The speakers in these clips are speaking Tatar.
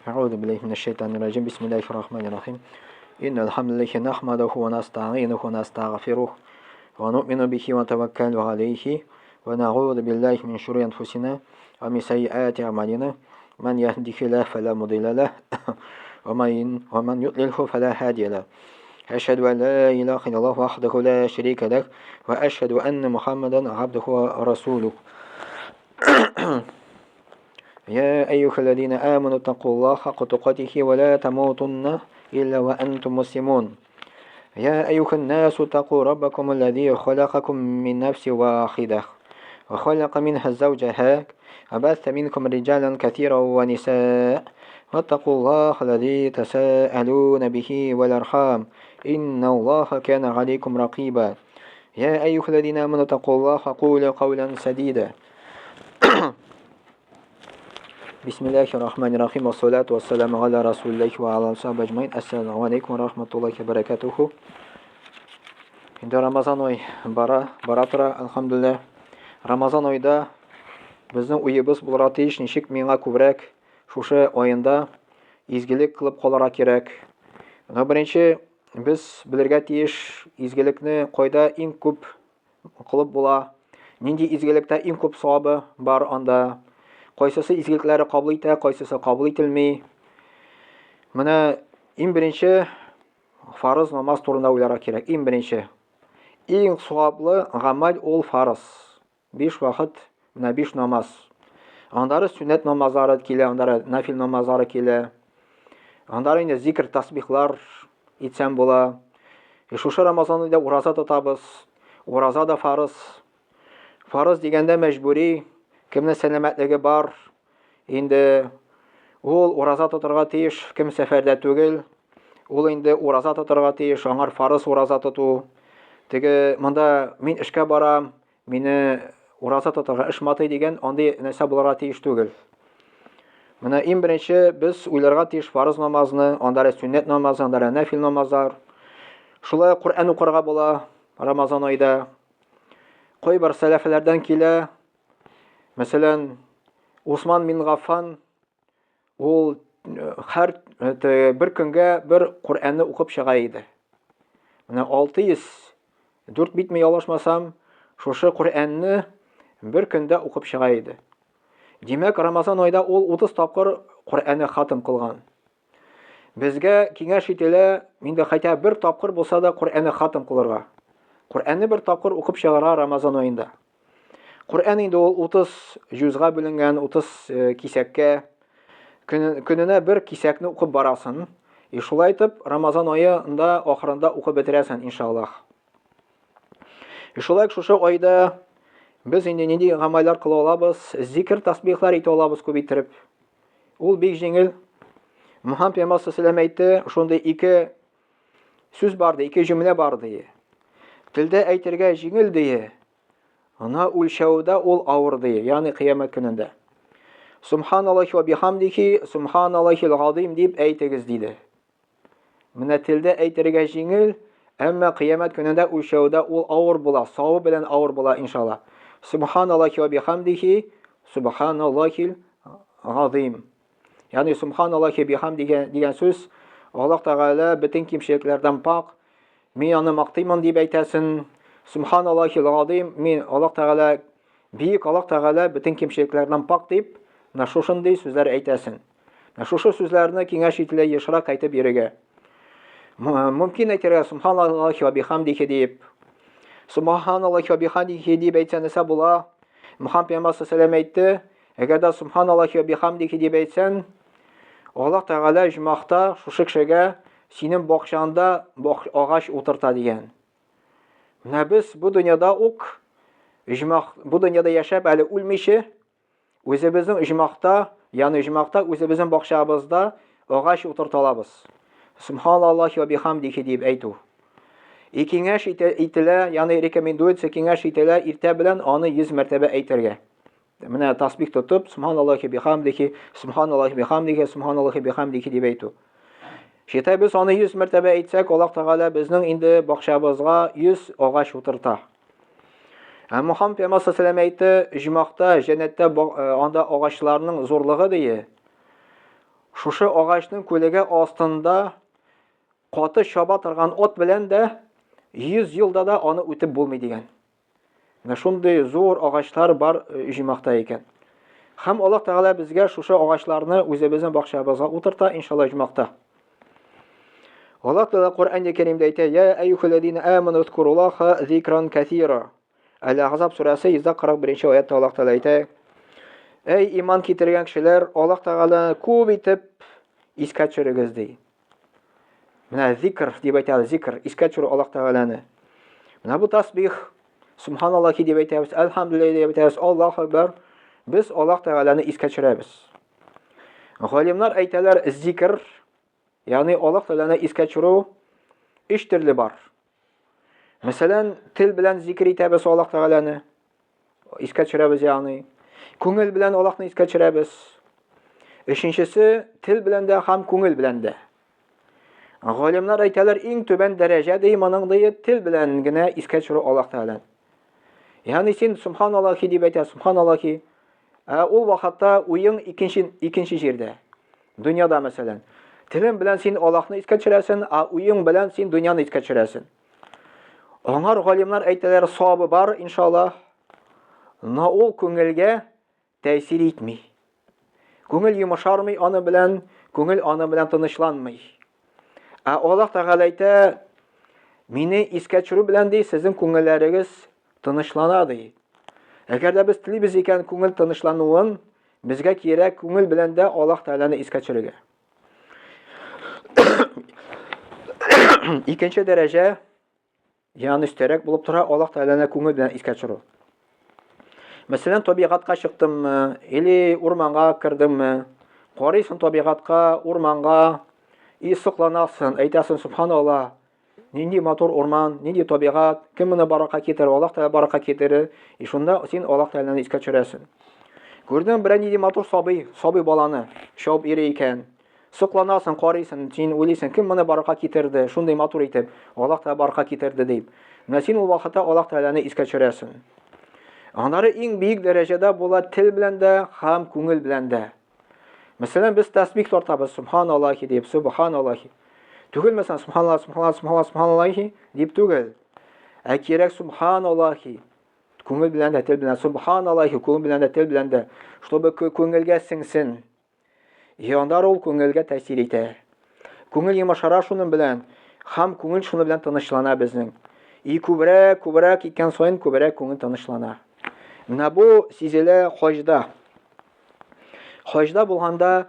أعوذ بالله من الشيطان الرجيم بسم الله الرحمن الرحيم إن الحمد لله نحمده ونستعينه ونستغفره ونؤمن به ونتوكل عليه ونعوذ بالله من شرور أنفسنا ومن سيئات أعمالنا من يهده الله فلا مضل له ومن يضلله فلا هادي له أشهد أن لا إله إلا الله وحده لا شريك له وأشهد أن محمدا عبده ورسوله يا أيها الذين آمنوا اتقوا الله حق تقاته ولا تموتن إلا وأنتم مسلمون يا أيها الناس اتقوا ربكم الذي خلقكم من نفس واحدة وخلق منها زوجها وبث منكم رجالا كثيرا ونساء واتقوا الله الذي تساءلون به والأرحام إن الله كان عليكم رقيبا يا أيها الذين آمنوا اتقوا الله قولوا قولا سديدا بسم الله الرحمن الرحيم والصلاة والسلام على رسول الله وعلى صحبه أجمعين السلام عليكم ورحمة الله وبركاته. Endi Ramazon oyi bara tura, alhamdulillah. Ramazon oyida bizning uyimiz bo'lar tish nishik menga ko'proq shusha oyында izgilik qilib qolara kerak. Birinchi biz bilirga tish izgilikni qo'yda eng ko'p qilib bo'la. Nindi izgilikda eng ko'p savobi bor anda. Qaysisi izgiliklari qabul ita, qaysisi qabul etilmay. Mana eng birinchi farz namoz turida o'ylara kerak. Eng birinchi eng savobli amal ol farz. 5 vaqt, mana 5 namoz. Andari sunnat namozlari kela, andari nafil namozlari kela. Andari endi zikr tasbihlar etsam bo'la. Shu Ramazonda uroza tutamiz. Uroza da farz. Farz deganda majburiy kimning salomatligi bor. Endi ul uroza tuturga tish, kim safarda tugil. Ul endi uroza tuturga tish, аңар farz uroza tutu. Tege menda men ishga boram, meni uroza tuturga ishmati degan андый narsa bo'larga tish tugil. Mana eng birinchi biz o'ylarga tish farz namozni, andari sunnat namozi, andari nafil namozlar. Shulay Qur'on o'qirga bo'la Ramazon oyida. Qo'y bir salaflardan kela. Masalan, Osman bin G'affan ul har bir kunga bir Qur'onni o'qib chiqa edi. Mana 604 bitmay yolashmasam, shusha Qur'onni bir kunda o'qib chiqa edi. Demak, Ramazon oyida ul 30 topqir Qur'onni xatm qilgan. Bizga kengash etila, menda qayta bir topqir bo'lsa da Qur'onni xatm qilirga. Qur'onni bir topqir o'qib chiqara Ramazon oyida. Qur'on endi 30 juzga bo'lingan, 30 kisakka. Kunina bir kisakni o'qib borasan. Shulay etib Ramazon oyida oxirida o'qib bitirasan inshaalloh. Shulay shu oyda biz endi nindi amallar qila olamiz, zikr tasbihlar eta olamiz ko'paytirib. Ul bek jengil. Muhammad Payg'ambar sollallohu alayhi vasallam aytdi, shunda ikki so'z bordi, ikki jumla bordi. Tilda aytirga jengil deyi. Ana o'lshovda ol og'ir deyi, ya'ni qiyomat kunida. Subhanallohi va bihamdihi, subhanallohil azim deb aytigiz deydi. Mana tilda aytirga jengil, ammo qiyomat kunida o'lshovda ol og'ir bo'la, savob bilan og'ir bo'la inshaalloh. Subhanallohi va bihamdihi, subhanallohil azim. Ya'ni subhanallohi bihamdihi degan so'z Alloh taolo butun kimchiliklardan pok. Men uni maqtayman deb aytasin. Subhanallohil azim, men Alloh taolo buyuk Alloh taolo butun kimchiliklardan pok deb mana shunday so'zlar aytasin. Mana shu so'zlarni kengash etila yashiraq aytib beriga. Mumkin aytira subhanallohi va bihamdihi deb. Subhanallohi va bihamdihi deb aytsa nasa bo'la. Muhammad Payg'ambar sollallohu alayhi vasallam aytdi, agarda subhanallohi va bihamdihi deb aytsan, Alloh taolo ijmoqda shu kishiga sening boqshanda og'ash o'tirta degan. Mana biz bu dunyoda bu dunyoda yashab hali o'lmishi o'zimizning ijmoqda, ya'ni ijmoqda o'zimizning boqshamizda og'ash o'tirta olamiz. Subhanallohi va bihamdihi deb aytu. Kengash etila, ya'ni rekomendatsiya kengash etila erta bilan uni 100 martaba aytirga. Mana tasbih tutib subhanallohi bihamdihi, subhanallohi bihamdihi, subhanallohi bihamdihi deb aytu. Sheta biz uni 100 martaba aytsak, Alloh taolo bizning endi boqshamizga 100 og'ash o'tirta. Muhammad Payg'ambar sollallohu alayhi vasallam aytdi, ijmoqda jannatda onda og'ashlarning zo'rlig'i deyi. Шушы агачның күләгә астында каты чаба торган от белән дә 100 елда да аны үтеп булмый дигән. Менә шундый зур агачлар бар җимакта икән. Һәм Аллаһ Тәгалә безгә шушы агачларны үзебезнең бакчабызга утырта иншалла җимакта. Аллаһ Тәгалә Коръәнда Кәримдә әйтә: "Я әйюхәлләзина аману зкуруллаха зикран кәсира." Әл-Ахзаб сүрәсе 141 аятта Аллаһ Тәгалә әйтә: "Эй иман китергән кешеләр, Аллаһ Тәгаләне күп итеп искә төшерегез" ди. Менә зикр дип әйтә, зикр, искә төшерү Аллаһ Тәгаләне. Менә бу тасбих, субханаллаһи дип әйтәбез, әлхәмдүлиллаһ дип әйтәбез, Аллаһу акбар. Без Аллаһ Тәгаләне искә төшерәбез. Галимнар әйтәләр, зикр, ягъни Аллаһ Тәгаләне искә төшерү 3 төрле бар. Мәсәлән, тел белән зикр итәбез Аллаһ Тәгаләне, искә төшерәбез ягъни. Күңел белән Аллаһны искә төшерәбез. Өченчесе, тел белән дә һәм күңел белән дә. Галимнар әйтәләр, иң түбән дәрәҗә моның тел белән генә искә төшерү Аллаһ Тәгаләне. Ягъни син субханаллаһи дип әйтә, субханаллаһи. Ул вакытта уең икенче җирдә. Дөньяда мәсәлән. Телең белән син Аллаһны искә төшерәсең, уең белән син дөньяны искә төшерәсең. Аңар галимнар әйтәләр, савабы бар иншаллаһ. Но ул күңелгә тәэсир итми. Күңел йомшармый аны белән, күңел аны белән тынычланмый. Аллаһ Тәгалә әйтә, мине искә төшерү белән ди, сезнең күңелләрегез тынычлана ди. Әгәр дә без телибез икән күңел тынычлануын, безгә кирәк күңел белән дә Аллаһ Тәгаләне искә төшерергә. Икенче дәрәҗә, ягъни өстәрәк булып тора Аллаһ Тәгаләне күңел белән искә төшерү. Мәсәлән, табигатка чыктыммы, или урманга кирдемме, карыйсың табигатка, урманга, сокланасың, әйтәсең субханаллаһ. Нинди матур урман, нинди табигат, кем моны баракка китерер, Аллаһ Тәгалә баракка китерер. Шунда син Аллаһ Тәгаләне искә төшерәсең. Күрдең берәр нинди матур сабый баланы, шауып йөри икән. Сокланасың, карыйсың, син уйлыйсың, кем моны баракка китерде, шундый матур итеп, Аллаһ Тәгалә баракка китерде дип. Менә син ул вакытта Аллаһ Тәгаләне искә төшерәсең. Аннары иң бийек дәрәҗәдә була тел белән дә һәм күңел белән дә. Мәсәлән, без тасбих тартабыз, субханаллаһи дип, субханаллаһи. Түгел мәсәлән, субханаллаһ, субханаллаһ, субханаллаһи дип түгел. Кирәк субханаллаһи. Күңел белән дә, тел белән, субханаллаһи, күңел белән дә, тел белән дә, чтобы күңелгә сеңсен. Яндар ул күңелгә тәэсир итә. Күңел йомшара шуның белән, һәм күңел шуның белән тынычлана безнең. Күбрәк икән саен күбрәк күңел тынычлана. Менә бу сизелә хаҗда. Хаҗда булганда,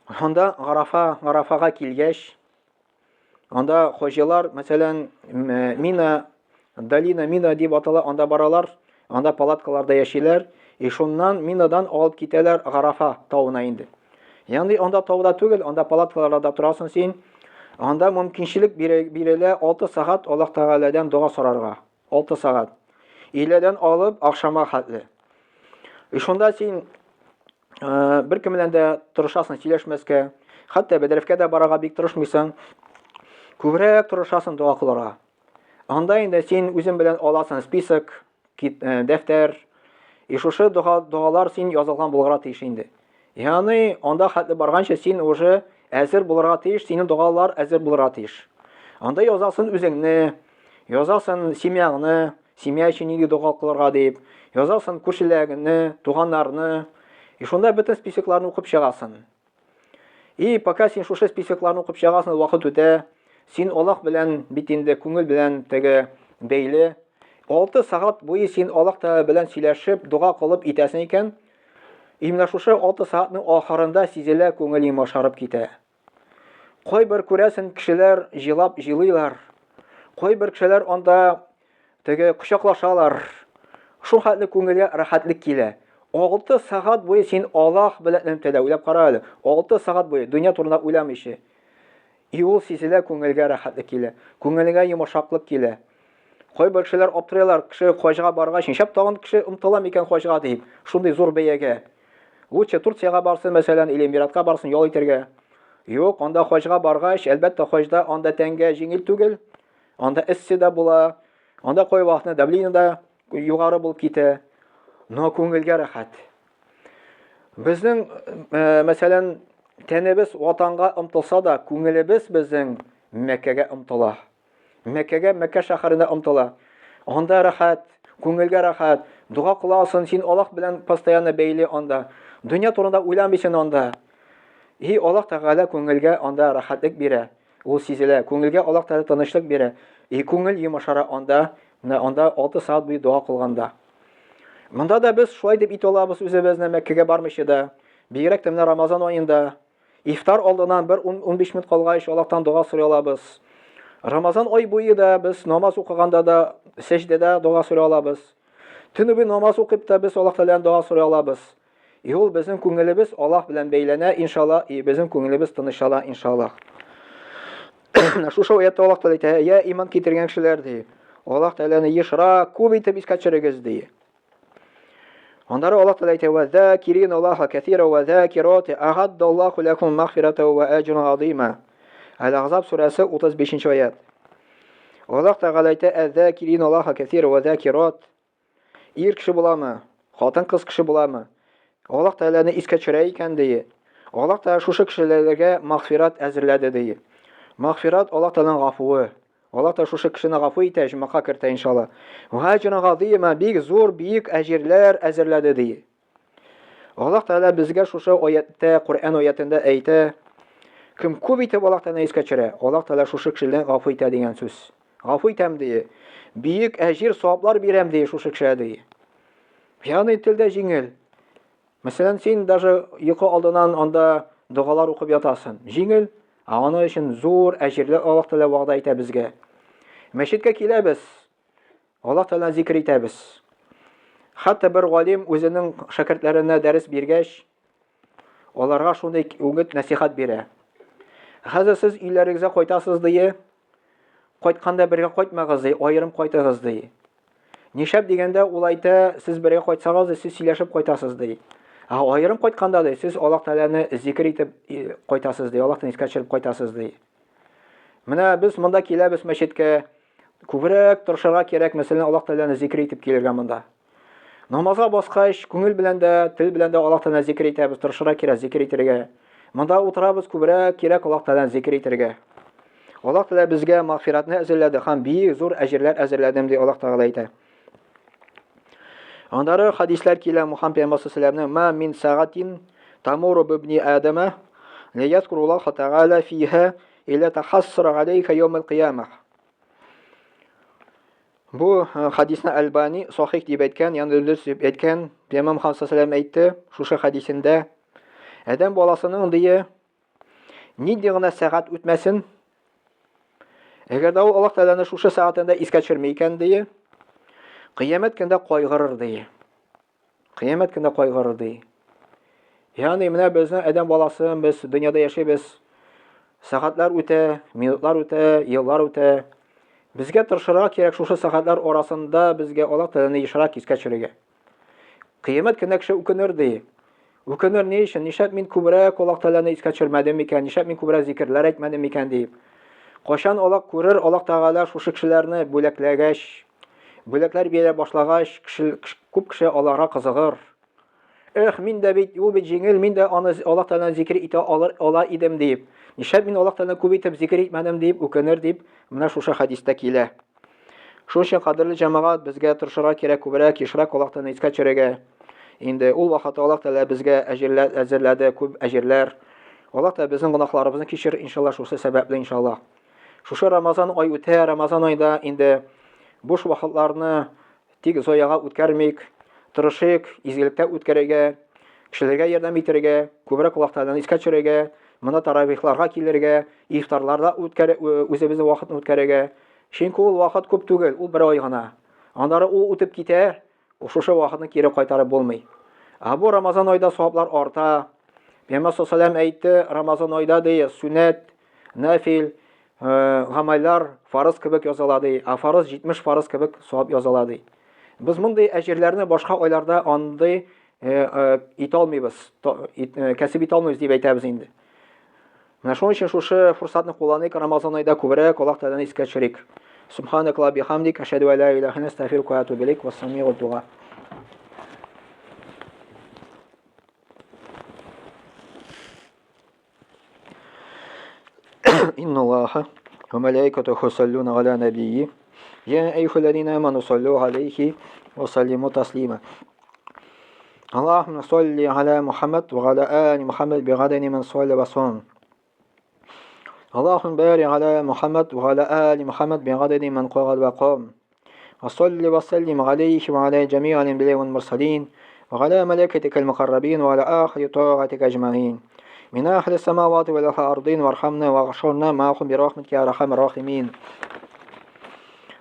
анда Арафага килгәч, анда хаҗилар, мәсәлән, Мина дип атала, анда баралар, анда палаткаларда яшиләр, шуннан Минадан алып китәләр Арафа тауына инде. Ягъни анда тауда түгел, анда палаткаларда турасың син. Анда мөмкинчелек бирелә 6 сагать Аллаһ Тәгаләдән дуа сорарга. 6 сагать. Иләдән алып акшама хәтле. Шунда син бер кем белән дә тырышасың сөйләшмәскә, хәтта бәдрәфкә дә барага бик тырышмыйсың. Күбрәк тырышасың дуа кылырга. Анда инде син үзең белән аласың список, дәфтәр. Шушы дуалар син язылган булырга тиеш инде. Ягъни анда хәтле барганча син уже әзер булырга тиеш, синең дуалар әзер булырга тиеш. Анда язасың үзеңне, язасың семьяңны, семья өчен нинди дуа кылырга дип, язасың күршеләреңне, туганнарны. Шунда бөтен списокларны укып чыгасың. Пока син шушы списокларны укып чыгасың, вакыт үтә, син Аллаһ белән бит инде күңел белән теге бәйле. 6 сагать буе син Аллаһ Тәгалә белән сөйләшеп, дуа кылып итәсең икән. Именно шушы 6 сагатьнең ахырында сизелә күңел йомшарып китә. Кайбер күрәсең кешеләр җылыйлар. Кайбер кешеләр анда теге кучаклашалар. Шул хәтле күңелгә рәхәтлек килә. 6 сагать буе син Аллаһ белән тәдәүләп кара әле. 6 сагать буе дөнья турында уйламыйчы. Ул сизелә күңелгә рәхәтлек килә. Күңелгә йомшаклык килә. Кайбер кешеләр аптырыйлар, кеше хаҗга баргач, шәп тагын кеше омтыла микән хаҗга дип, шундый зур бәягә. Лучше Турцияга барсын, мәсәлән, или Эмиратка барсын ял итәргә. Юк, анда хаҗга баргач, әлбәттә хаҗда анда тәнгә җиңел түгел. Анда эссе дә була. Анда кай вакытны давление да югары булып китә. Но күңелгә рәхәт. Безнең, мәсәлән, тәнебез ватанга омтылса да, күңелебез безнең Мәккәгә омтыла. Мәккә шәһәренә омтыла. Анда рәхәт, күңелгә рәхәт, дуга кыласың, син Аллаһ белән постоянно бәйле анда. Дөнья турында уйламыйсың анда. И Аллаһ Тәгалә күңелгә анда рәхәтлек бирә. Ул сизелә. Күңелгә Аллаһ Тәгалә тынычлык бирә. И күңел йомшара анда, анда 6 саат буе дуа кылганда. Монда да без шулай дип ит алабыз үзебезне Мәккәгә бармыйча да. Бигрәк тә менә Рамазан аенда ифтар алдыннан 1-15 минут калгач Аллаһтан дуга сорый алабыз. Рамазан ай буе да без намаз укыганда да сәҗдәдә дуга сорый алабыз. Төне буе намаз укып та без Аллаһ Тәгаләдән дуга сорый алабыз. И ул безнең күңелебез Аллаһ белән бәйләнә иншаллах, и безнең күңелебез тынычлана иншаллах. Шушы аятта Аллаһ Тәгалә әйтә: "Я иман китергән кешеләр" ди. Аллаһ Тәгаләне ешра күп итеп искә төшерегез ди. Андары Аллаһ Тәгалә әйтә: "Ва закирин Аллаһа катира ва закирати ахадда Аллаһу лакум магфирата ва аҗран азима." Әл-Ахзаб сүрәсе 35-нче аят. Аллаһ Тәгалә әйтә: "Азакирин Аллаһа катира ва закират." Ир кеше буламы? Хатын-кыз кеше буламы? Аллаһ Тәгаләне искә төшерә икән ди. Аллаһ Тәгалә шушы кешеләргә магфират әзерләде ди. Магфират Аллаһ Тәгаләнең гафуы. Аллаһ Тәгалә шушы кешене гафу итә, җәмәгатькә кертә иншаллах. Ва аҗран азима, бик зур, бик әҗирләр әзерләде ди. Аллаһ Тәгалә безгә шушы аятта, Коръән аятында әйтә: "Кем күп итеп Аллаһ Тәгаләне искә төшерә, Аллаһ Тәгалә шушы кешеләрне гафу итә" дигән сүз. Гафу итәм ди. Бик әҗир саваплар бирәм ди шушы кешегә ди. Ягъни телдә җиңел. Мәсәлән, син даже йокы алдыннан анда дугалар укып ятасың. Җиңел, аны өчен зур әҗирләр Аллаһ Тәгалә вәгъдә итә безгә. Мәчеткә киләбез. Аллаһ Тәгаләне зикр итәбез. Хәтта бер галим үзенең шәкертләренә дәрес биргәч, аларга шундый үгет насихат бирә. Хәзер сез өйләрегезгә кайтасыз ди. Кайтканда бергә кайтмагыз ди, аерым кайтыгыз ди. Нишәп дигәндә ул әйтә, сез бергә кайтсагыз, сез сөйләшеп кайтасыз ди. Аерым кайтканда ди, сез Аллаһ Тәгаләне зикр итеп кайтасыз ди, Аллаһтан искә төшереп кайтасыз ди. Менә без монда киләбез мәчеткә, күбрәк тырышырга кирәк, мәсәлән, Аллаһ Тәгаләне зикр итеп килергә монда. Намазга баскач, күңел белән дә, тел белән дә Аллаһ Тәгаләне зикр итәбез, тырышырга кирәк зикр итәргә. Монда утырабыз, күбрәк кирәк Аллаһ Тәгаләне зикр итәргә. Аллаһ Тәгалә безгә магфиратны әзерләде һәм бик зур әҗерләр әзерләдем ди Аллаһ Тәгалә әйтә. Андары хадисләр килә Мухаммад пәйгамбәр саллаллаһу ма мин сагатин тамуру бибни адама ла язкуру Аллаһ Тәгалә фиха илля тахассара алейка йаум ал-қиямah. Бу хадисны Албани сахих дип әйткән, ягъни дөрес дип әйткән. Пәйгамбер Мухаммад саллаллаһу алейһи әйтте, шушы хадисендә Адәм баласының дие нинди генә сәгать үтмәсен, әгәр дә ул Аллаһ Тәгаләне шушы сәгатендә искә төшермәй икән дие, Кыямәт көндә кайгырыр ди. Кыямәт көндә кайгырыр ди. Ягъни менә безнең Адәм баласы, без дөньяда яшибез. Сәгатьләр үтә, минутлар үтә, еллар үтә. Безгә тырышырга кирәк шушы сәгатьләр арасында безгә Аллаһ Тәгаләне ешрак искә төшерергә. Кыямәт көндә кеше үкенер ди. Үкенер ни өчен? Нишәп мин күбрәк Аллаһ Тәгаләне искә төшермәдем икән? Нишәп мин күбрәк зикрләр әйтмәдем икән дип. Кашан Аллаһ күрер, Аллаһ Тәгалә шушы кешеләрне бүләкләгәч, бүләкләр бирә башлагач, күп кеше аларга кызыгыр. Мин дә бит, ул бит җиңел, мин дә аны Аллаһ Тәгаләне зикр итә ала идем дип. Нишәп мин Аллаһ Тәгаләне күп итеп зикр итмәдем дип үкенер дип, менә шушы хадистә килә. Шуның өчен кадерле җәмәгать, безгә тырышырга кирәк күбрәк ешрак Аллаһ Тәгаләне искә төшерергә. Инде ул вакытта Аллаһ Тәгалә безгә әҗерләр әзерләде, күп әҗерләр. Аллаһ Тәгалә безнең гөнаһларыбызны кичер иншаллах шушы сәбәпле иншаллах. Шушы Рамазан ай үтә, Рамазан айында инде буш вакытларны тик зояга үткәрмик, тырышыйк, изгелеккә үткәрергә, кешеләргә ярдәм итәргә, күбрәк Аллаһ Тәгаләне искә төшерергә, моны таравихларга килергә, ифтарларда үзебезнең вакытны үткәрергә. Чөнки ул вакыт күп түгел, ул бер ай гына. Аннары ул үтеп китә, шушы вакытны кире кайтарып булмый. Бу Рамазан айда саваплар арта. Пәйгамбер саллаллаһу алейһи әйтте, Рамазан айда ди сүннәт, нафил, гамәлләр фарыз кебек языла ди. Фарыз 70 фарыз кебек савап языла ди. Без мондый әҗерләрне башка айларда андый итә алмыйбыз, кәсеп итә алмыйбыз дип әйтәбез инде. Менә шуның өчен шушы фурсатны кулланыйк, Рамазан айда күбрәк Аллаһ Тәгаләне искә төшерик. Субханак ва бихамдик, ашһаду ан ла илаха илля анта, астагфирука ва атубу илейк, ва ссамиу дуа. إن الله وملائكته يصلون على نبيه يا أيها الذين آمنوا صلوا عليه وسلموا تسليما اللهم صل على محمد وعلى آل محمد بعدد من صلى وصام اللهم بارك على محمد وعلى آل محمد بعدد من قعد وقام وصل وسلم عليه وعلى جميع الأنبياء والمرسلين وعلى ملائكتك المقربين وعلى آخر طاعتك أجمعين من أهل السماوات والأرضين وارحمنا واغشرنا معهم برحمتك يا أرحم الراحمين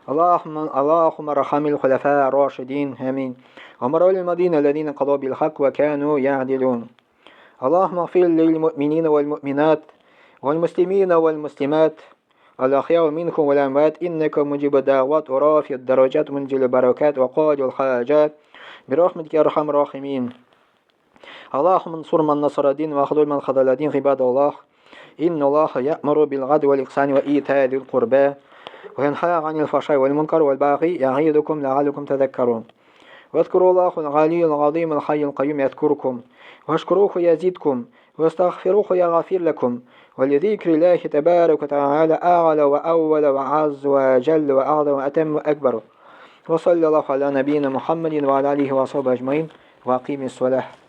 اللهم ارحم الخلفاء الراشدين آمين ومر المدينة الذين قضوا بالحق وكانوا يعدلون اللهم اغفر للمؤمنين والمؤمنات والمسلمين والمسلمات الأحياء منكم والأموات إنك مجيب الدعوات ورافع الدرجات منزل البركات وقاضي الحاجات برحمتك يا أرحم الراحمين اللهم انصر من نصر الدين واخذل من خذل الدين عباد الله إن الله يأمر بالعدل والإحسان وإيتاء ذي القربى وينهى عن الفحشاء والمنكر والبغي يعظكم لعلكم تذكرون واذكروا الله العلي العظيم الحي القيوم يذكركم واشكروه يزيدكم واستغفروه يغفر لكم ولذكر الله تبارك وتعالى أعلى وأول وعز وجل وأعظم وأتم وأكبر وصلى الله على نبينا محمد وعلى آله وصحبه أجمعين وأقيم الصلاة